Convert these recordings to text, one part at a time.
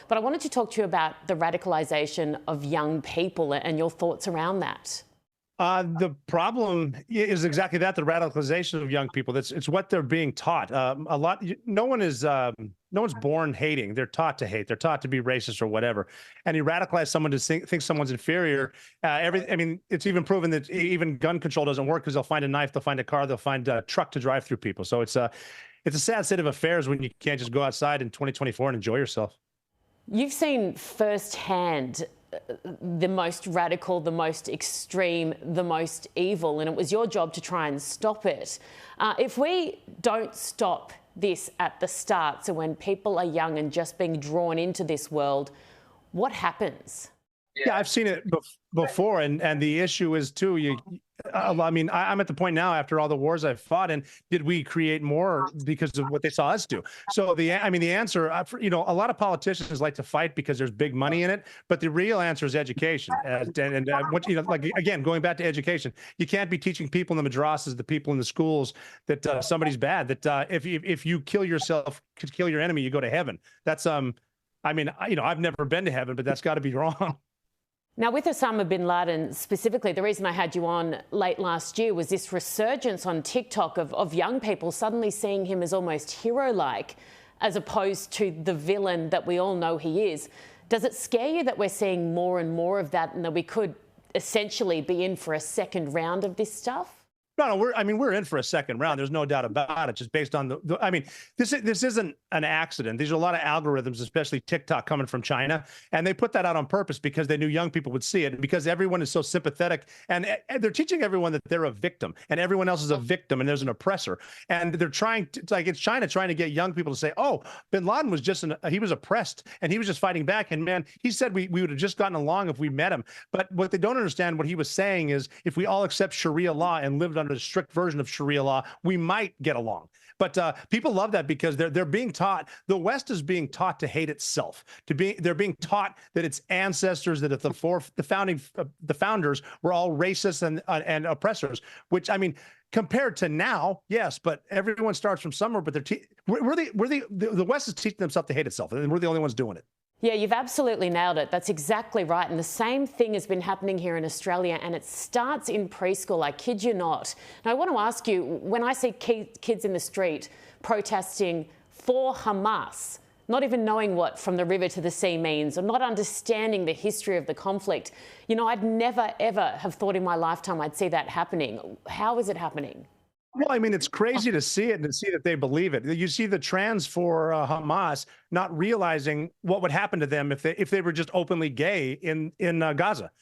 But I wanted to talk to you about the radicalisation of young people and your thoughts around that. The problem is exactly that, the radicalization of young people. It's what they're being taught. No one's born hating. They're taught to hate. They're taught to be racist or whatever. And you radicalize someone to think someone's inferior. I mean, it's even proven that even gun control doesn't work because they'll find a knife, they'll find a car, they'll find a truck to drive through people. So it's a sad state of affairs when you can't just go outside in 2024 and enjoy yourself. You've seen firsthand the most radical, the most extreme, the most evil, and it was your job to try and stop it. If we don't stop this at the start, so when people are young and just being drawn into this world, what happens? Yeah, I've seen it before, and the issue is too. I mean, I'm at the point now after all the wars I've fought, and did we create more because of what they saw us do? So the answer, a lot of politicians like to fight because there's big money in it, but the real answer is education. Again, going back to education, you can't be teaching people in the madrasas, the people in the schools, that somebody's bad. That if you kill yourself, kill your enemy, you go to heaven. That's I've never been to heaven, but that's got to be wrong. Now, with Osama bin Laden specifically, the reason I had you on late last year was this resurgence on TikTok of young people suddenly seeing him as almost hero-like, as opposed to the villain that we all know he is. Does it scare you that we're seeing more and more of that, and that we could essentially be in for a second round of this stuff? No, we're in for a second round. There's no doubt about it. Just based on this isn't an accident. These are a lot of algorithms, especially TikTok, coming from China, and they put that out on purpose because they knew young people would see it, and because everyone is so sympathetic, and they're teaching everyone that they're a victim, and everyone else is a victim, and there's an oppressor, and they're trying to, it's China trying to get young people to say, oh, bin Laden was he was oppressed, and he was just fighting back, and man, he said we would have just gotten along if we met him. But what they don't understand, what he was saying is, if we all accept Sharia law and lived under a strict version of Sharia law, we might get along. But people love that because they're being taught, the West is being taught to hate itself. They're being taught that its ancestors, that the founders were all racists and oppressors. Which, I mean, compared to now, yes, but everyone starts from somewhere. But the West is teaching themselves to hate itself, and we're the only ones doing it. Yeah, you've absolutely nailed it. That's exactly right. And the same thing has been happening here in Australia, and it starts in preschool. I kid you not. And I want to ask you, when I see kids in the street protesting for Hamas, not even knowing what from the river to the sea means, or not understanding the history of the conflict, I'd never, ever have thought in my lifetime I'd see that happening. How is it happening? Well, I mean, it's crazy to see it and to see that they believe it. You see the trans for Hamas not realizing what would happen to them if they were just openly gay in Gaza.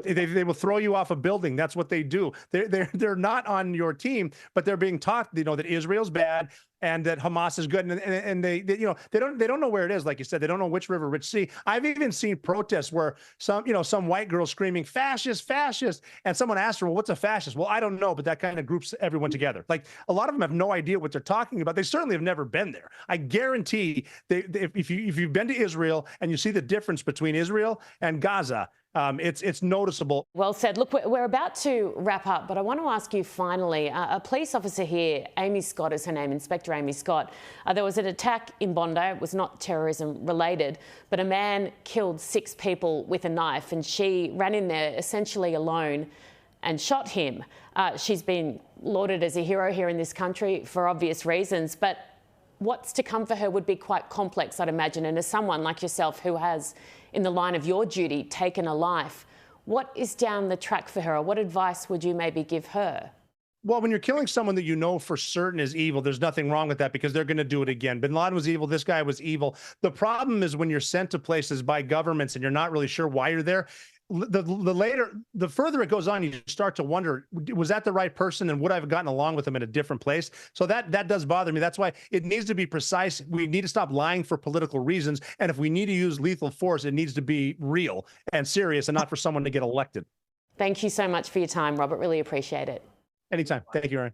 They will throw you off a building. That's what they do. They're not on your team, but they're being taught, that Israel's bad and that Hamas is good. And they don't know where it is. Like you said, they don't know which river, which sea. I've even seen protests where some white girl screaming fascist, fascist, and someone asked her, well, what's a fascist? Well, I don't know, but that kind of groups everyone together. Like, a lot of them have no idea what they're talking about. They certainly have never been there. I guarantee if you've been to Israel and you see the difference between Israel and Gaza, it's noticeable. Well said. Look, we're about to wrap up, but I want to ask you finally, a police officer here, Amy Scott is her name, Inspector Amy Scott. There was an attack in Bondi. It was not terrorism related, but a man killed 6 people with a knife, and she ran in there essentially alone and shot him. She's been lauded as a hero here in this country for obvious reasons, but what's to come for her would be quite complex, I'd imagine. And as someone like yourself who has, in the line of your duty, taken a life, what is down the track for her, or what advice would you maybe give her? Well, when you're killing someone that you know for certain is evil, there's nothing wrong with that because they're going to do it again. Bin Laden was evil. This guy was evil. The problem is when you're sent to places by governments and you're not really sure why you're there. The further it goes on, you start to wonder, was that the right person, and would I have gotten along with them in a different place? So that does bother me. That's why it needs to be precise. We need to stop lying for political reasons. And if we need to use lethal force, it needs to be real and serious, and not for someone to get elected. Thank you so much for your time, Robert. Really appreciate it. Anytime. Thank you, Erin.